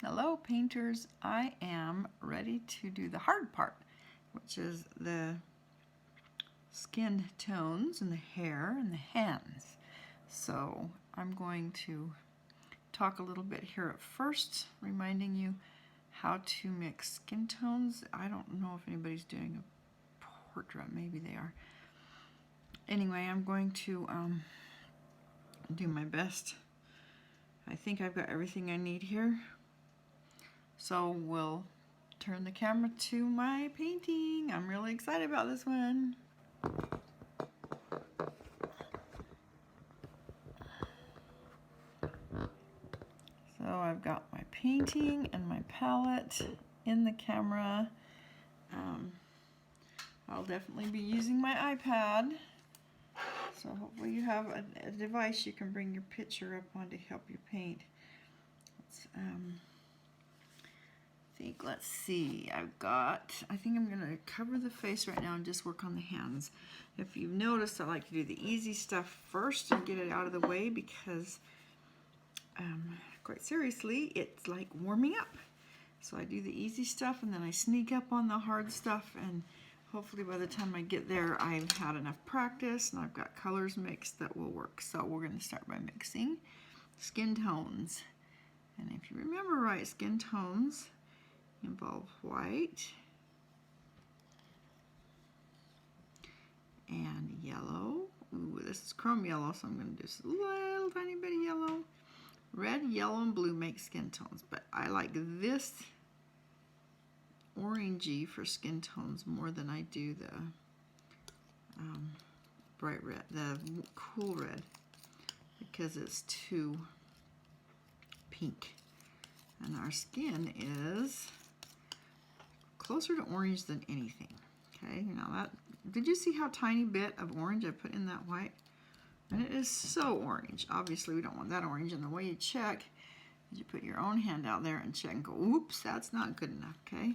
Hello painters, I am ready to do the hard part, which is the skin tones and the hair and the hands. So I'm going to talk a little bit here at first, reminding you how to mix skin tones. I don't know if anybody's doing a portrait, maybe they are. Anyway, I'm going to do my best. I think I've got everything I need here. So we'll turn the camera to my painting. I'm really excited about this one. So I've got my painting and my palette in the camera. I'll definitely be using my iPad. So hopefully you have a device you can bring your picture up on to help you paint. Let's see, I think I'm going to cover the face right now and just work on the hands. If you've noticed, I like to do the easy stuff first and get it out of the way because, quite seriously, it's like warming up. So I do the easy stuff and then I sneak up on the hard stuff, and hopefully by the time I get there, I've had enough practice and I've got colors mixed that will work. So we're going to start by mixing skin tones. And if you remember right, skin tones involve white and yellow. Ooh, this is chrome yellow, so I'm going to do just a little tiny bit of yellow. Red, yellow, and blue make skin tones, but I like this orangey for skin tones more than I do the bright red, the cool red, because it's too pink. And our skin is closer to orange than anything. Okay, now did you see how tiny bit of orange I put in that white? And it is so orange. Obviously we don't want that orange, and the way you check is you put your own hand out there and check and go, oops, that's not good enough, okay?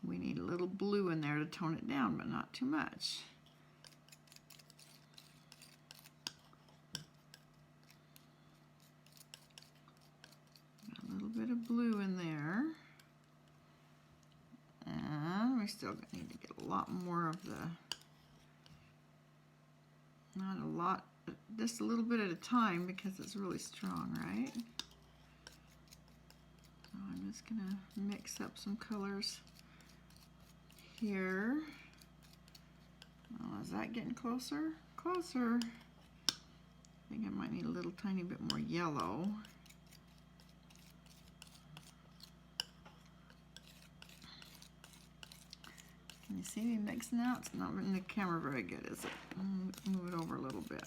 We need a little blue in there to tone it down, but not too much. Got a little bit of blue in there. And we still need to get a lot more of the, not a lot, just a little bit at a time because it's really strong, right? So I'm just gonna mix up some colors here. Oh, is that getting closer? Closer. I think I might need a little tiny bit more yellow. Can you see me mixing that? It's not in the camera very good, is it? Move it over a little bit.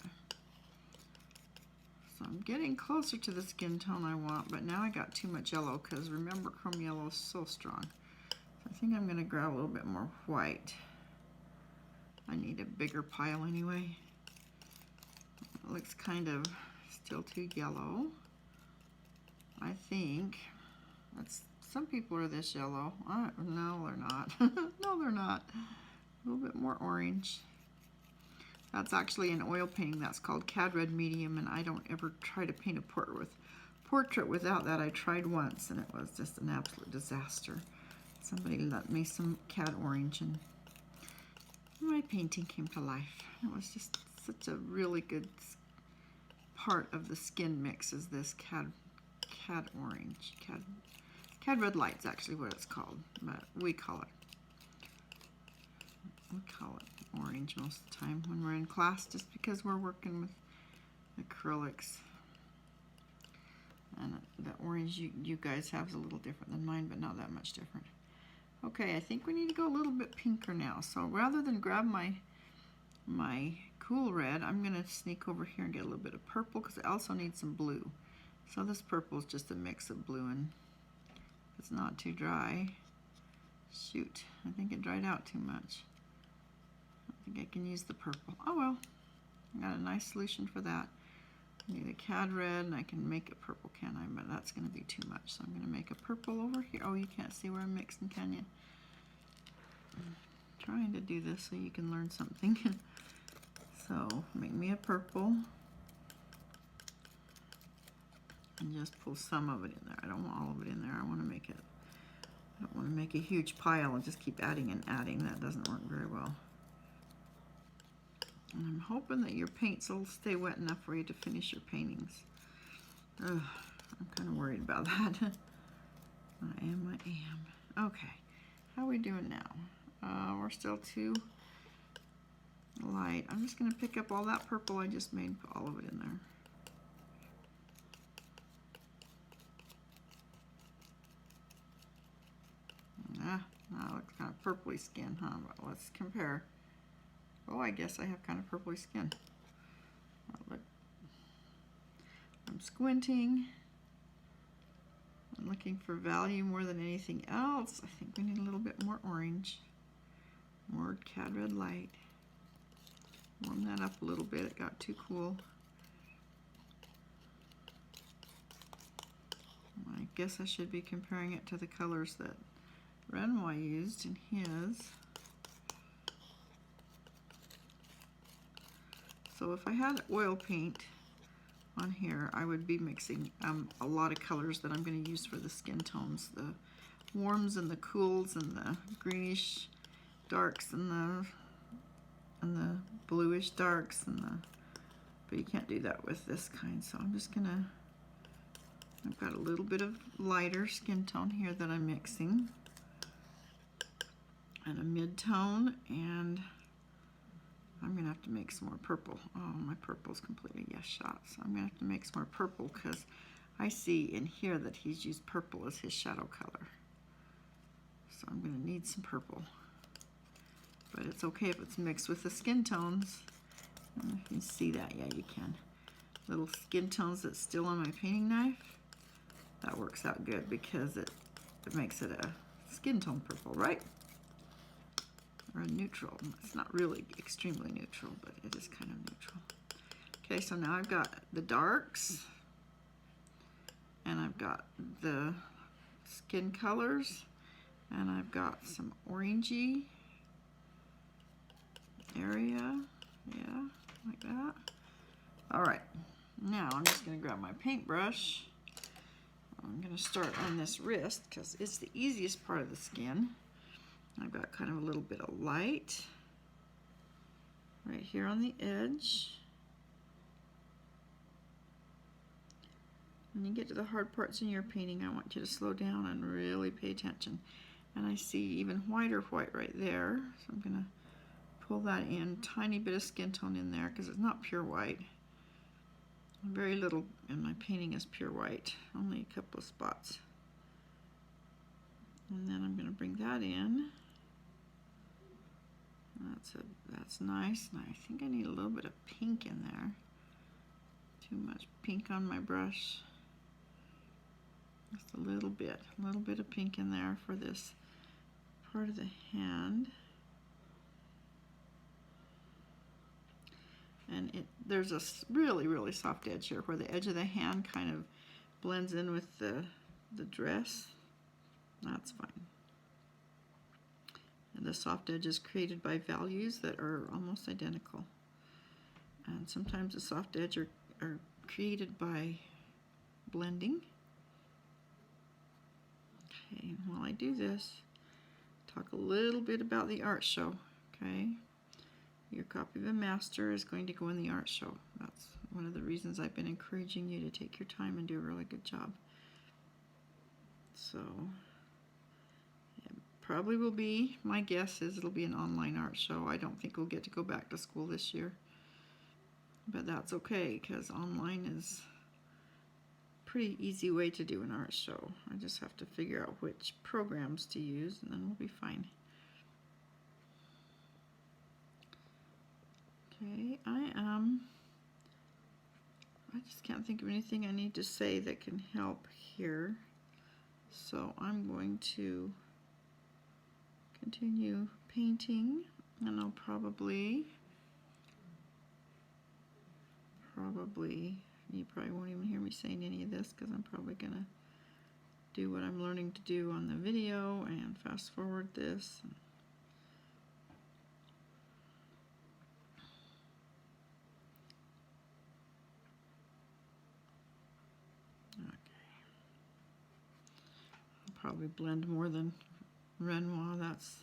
So I'm getting closer to the skin tone I want, but now I got too much yellow because remember, chrome yellow is so strong. So I think I'm going to grab a little bit more white. I need a bigger pile anyway. It looks kind of still too yellow. I think that's, some people are this yellow. No, they're not. No, they're not. A little bit more orange. That's actually an oil painting that's called Cad Red Medium, and I don't ever try to paint a portrait without that. I tried once, and it was just an absolute disaster. Somebody lent me some Cad Orange, and my painting came to life. It was just such a really good part of the skin mix is this Cad Orange. Cad Red Light's actually what it's called, but we call it orange most of the time when we're in class, just because we're working with acrylics. And the orange you guys have is a little different than mine, but not that much different. Okay, I think we need to go a little bit pinker now. So rather than grab my cool red, I'm going to sneak over here and get a little bit of purple because I also need some blue. So this purple is just a mix of blue and it's not too dry. Shoot, I think it dried out too much. I think I can use the purple. Oh well, I got a nice solution for that. I need a Cad Red and I can make it purple, can I? But that's going to be too much, so I'm going to make a purple over here. Oh, you can't see where I'm mixing, can you? I'm trying to do this so you can learn something. So make me a purple. and just pull some of it in there. I don't want all of it in there. I want to make it, I don't want to make a huge pile and just keep adding and adding. That doesn't work very well. And I'm hoping that your paints will stay wet enough for you to finish your paintings. Ugh, I'm kind of worried about that. I am. Okay, how are we doing now? We're still too light. I'm just going to pick up all that purple I just made and put all of it in there. That looks kind of purpley skin, huh? But let's compare. Oh, I guess I have kind of purpley skin. Look. I'm squinting. I'm looking for value more than anything else. I think we need a little bit more orange. More cad red light. Warm that up a little bit. It got too cool. I guess I should be comparing it to the colors that Renoir used in his. So if I had oil paint on here, I would be mixing a lot of colors that I'm going to use for the skin tones. The warms and the cools and the greenish darks and the bluish darks but you can't do that with this kind. So I'm just gonna, I've got a little bit of lighter skin tone here that I'm mixing, and a mid-tone, and I'm gonna have to make some more purple. Oh, my purple's completely shot. So I'm gonna have to make some more purple because I see in here that he's used purple as his shadow color. So I'm gonna need some purple. But it's okay if it's mixed with the skin tones. I don't know if you can see that. Yeah, you can. Little skin tones that's still on my painting knife. That works out good because it makes it a skin tone purple, right? Or a neutral. It's not really extremely neutral, but it is kind of neutral. Okay, so now I've got the darks, and I've got the skin colors, and I've got some orangey area, yeah, like that. All right, now I'm just gonna grab my paintbrush. I'm gonna start on this wrist because it's the easiest part of the skin. I've got kind of a little bit of light right here on the edge. When you get to the hard parts in your painting, I want you to slow down and really pay attention. And I see even whiter white right there, so I'm gonna pull that in, tiny bit of skin tone in there because it's not pure white. Very little in my painting is pure white, only a couple of spots. And then I'm going to bring that in. That's nice. And I think I need a little bit of pink in there. Too much pink on my brush. Just a little bit of pink in there for this part of the hand. And there's a really, really soft edge here where the edge of the hand kind of blends in with the dress. That's fine. And the soft edge is created by values that are almost identical. And sometimes the soft edge are created by blending. Okay, and while I do this, talk a little bit about the art show, okay? Your copy of a master is going to go in the art show. That's one of the reasons I've been encouraging you to take your time and do a really good job. So, it probably will be, my guess is it'll be an online art show. I don't think we'll get to go back to school this year. But that's okay, because online is a pretty easy way to do an art show. I just have to figure out which programs to use, and then we'll be fine. Okay, I just can't think of anything I need to say that can help here. So I'm going to continue painting, and I'll probably, you probably won't even hear me saying any of this because I'm probably gonna do what I'm learning to do on the video and fast forward this. probably blend more than Renoir. That's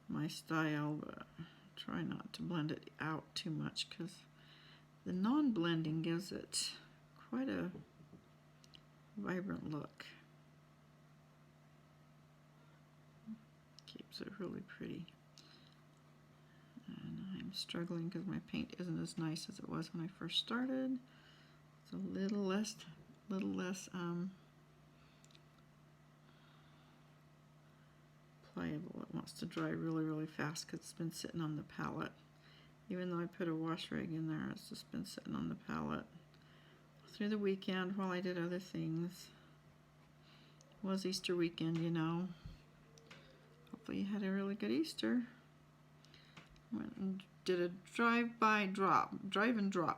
my style, but try not to blend it out too much because the non-blending gives it quite a vibrant look. Keeps it really pretty. And I'm struggling because my paint isn't as nice as it was when I first started. It's a little less pliable. It wants to dry really, really fast because it's been sitting on the palette. Even though I put a wash rag in there, it's just been sitting on the palette through the weekend while I did other things. It was Easter weekend, you know. Hopefully you had a really good Easter. Went and did a drive-and drop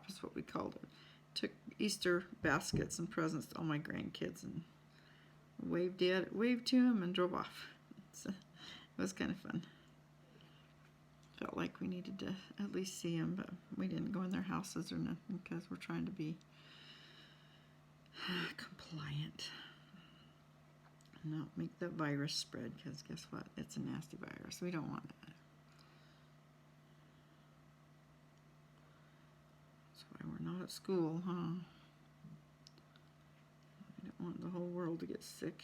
is what we called it. Took Easter baskets and presents to all my grandkids and waved to them and drove off. So it was kind of fun. Felt like we needed to at least see them, but we didn't go in their houses or nothing because we're trying to be compliant. Not make the virus spread, because guess what? It's a nasty virus. We don't want that. That's why we're not at school, huh? We don't want the whole world to get sick.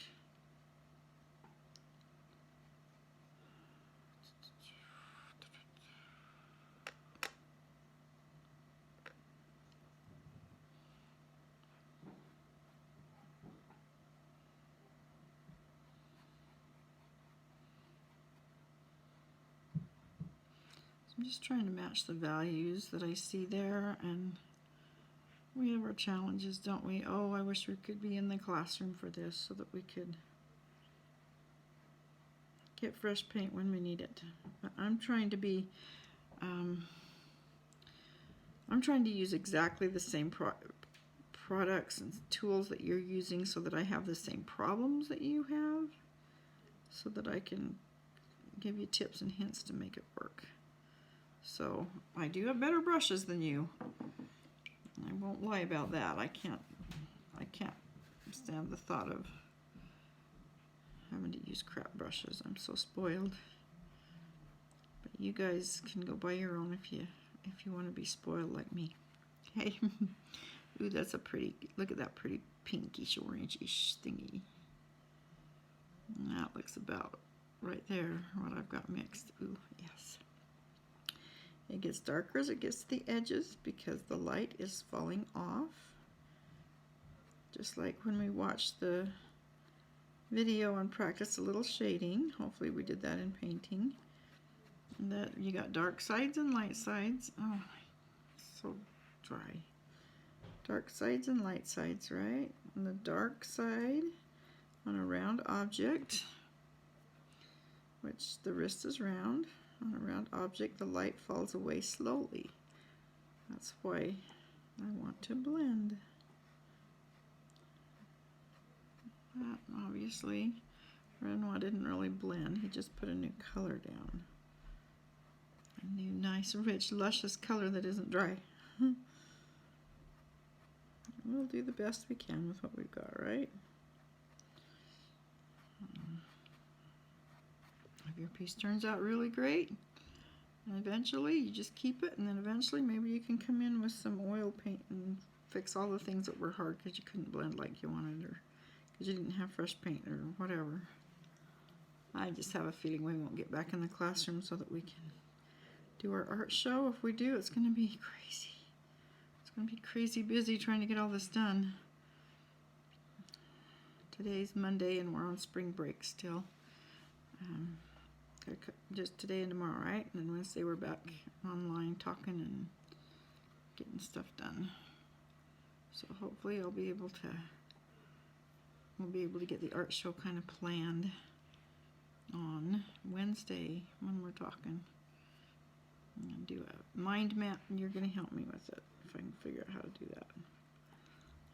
I'm just trying to match the values that I see there, and we have our challenges, don't we? Oh, I wish we could be in the classroom for this so that we could get fresh paint when we need it. But I'm trying to be, I'm trying to use exactly the same products and tools that you're using so that I have the same problems that you have, so that I can give you tips and hints to make it work. So I do have better brushes than you. I won't lie about that. I can't stand the thought of having to use crap brushes. I'm so spoiled. But you guys can go buy your own if you want to be spoiled like me. Hey, ooh, that's a pretty. Look at that pretty pinkish orangeish thingy. And that looks about right there. What I've got mixed. Ooh, yes. It gets darker as it gets to the edges because the light is falling off. Just like when we watched the video and practiced a little shading. Hopefully we did that in painting. And that you got dark sides and light sides. Oh, so dry. Dark sides and light sides, right? On the dark side, on a round object, which the wrist is round. On a round object, the light falls away slowly. That's why I want to blend. That, obviously, Renoir didn't really blend. He just put a new color down. A new, nice, rich, luscious color that isn't dry. We'll do the best we can with what we've got, right? If your piece turns out really great, and eventually you just keep it, and then eventually maybe you can come in with some oil paint and fix all the things that were hard because you couldn't blend like you wanted, or because you didn't have fresh paint, or whatever. I just have a feeling we won't get back in the classroom so that we can do our art show. If we do, it's going to be crazy. It's going to be crazy busy trying to get all this done. Today's Monday and we're on spring break still. Just today and tomorrow, right? And then Wednesday we're back online talking and getting stuff done. So hopefully we'll be able to get the art show kind of planned on Wednesday when we're talking. I'm going to do a mind map and you're going to help me with it if I can figure out how to do that.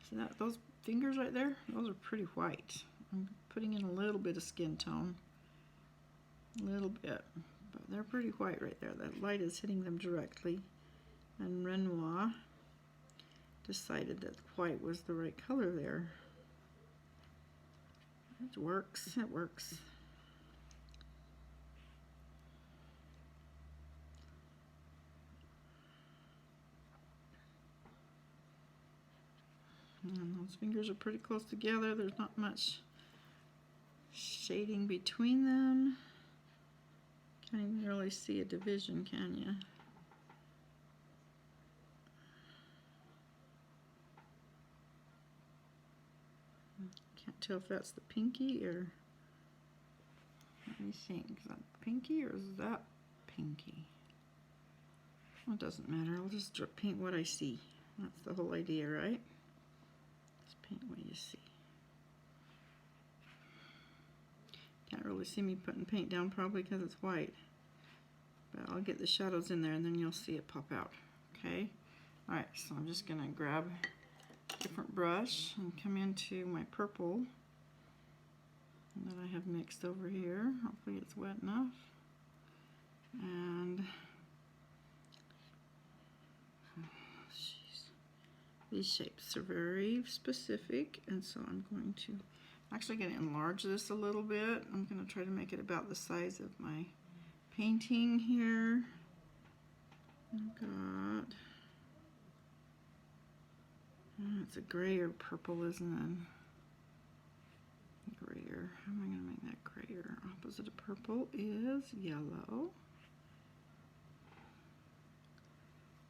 See that, those fingers right there? Those are pretty white. I'm putting in a little bit of skin tone. A little bit, but they're pretty white right there. That light is hitting them directly, and Renoir decided that white was the right color there. It works, it works. And those fingers are pretty close together. There's not much shading between them. Can't even really see a division, can you? Can't tell if that's the pinky or, let me think, is that pinky or is that pinky? Well, it doesn't matter, I'll just paint what I see. That's the whole idea, right? Just paint what you see. Can't really see me putting paint down probably because it's white. But I'll get the shadows in there and then you'll see it pop out, okay? Alright, so I'm just gonna grab a different brush and come into my purple that I have mixed over here. Hopefully it's wet enough. And these shapes are very specific, and so I'm actually going to enlarge this a little bit. I'm going to try to make it about the size of my painting here. I've got, it's a grayer purple, isn't it? Grayer. How am I going to make that grayer? Opposite of purple is yellow.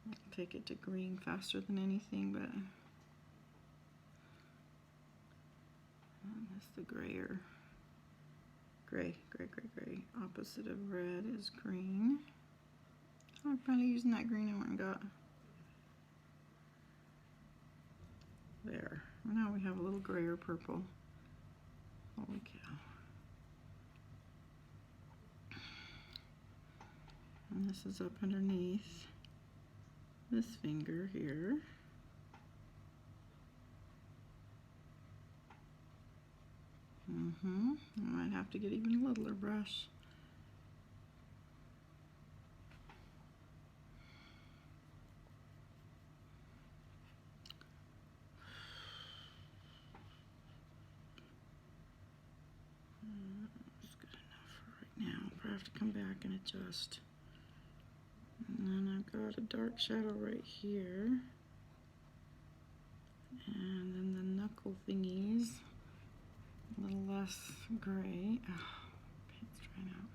I'll take it to green faster than anything, but that's the grayer. Gray. Opposite of red is green. I'm finally using that green I went and got. There. Now we have a little grayer purple. Holy cow. And this is up underneath this finger here. I might have to get even a littler brush. That's good enough for right now. I'll probably have to come back and adjust. And then I've got a dark shadow right here. And then the knuckle thingies, a little less gray. Oh, paint's drying out.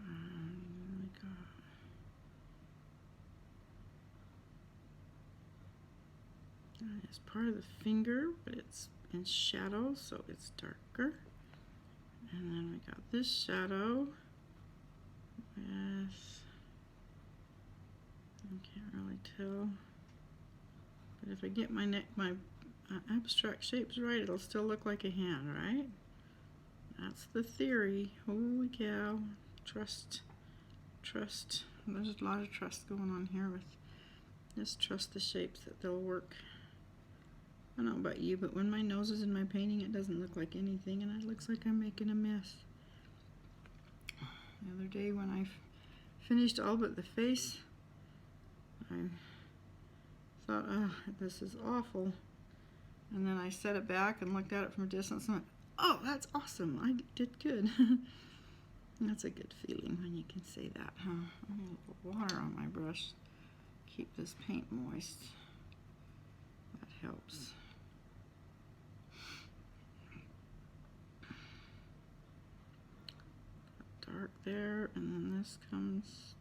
And then we got it's part of the finger, but it's in shadow, so it's darker. And then we got this shadow with, I can't really tell, but if I get my abstract shapes right, it'll still look like a hand, right? That's the theory. Holy cow. Trust. There's a lot of trust going on here with just trust the shapes that they'll work. I don't know about you, but when my nose is in my painting, it doesn't look like anything, and it looks like I'm making a mess. The other day when I finished all but the face, I thought, oh, this is awful. And then I set it back and looked at it from a distance and went, oh, that's awesome. I did good. That's a good feeling when you can say that, huh? I need a little water on my brush. Keep this paint moist. That helps. Dark there, and then this comes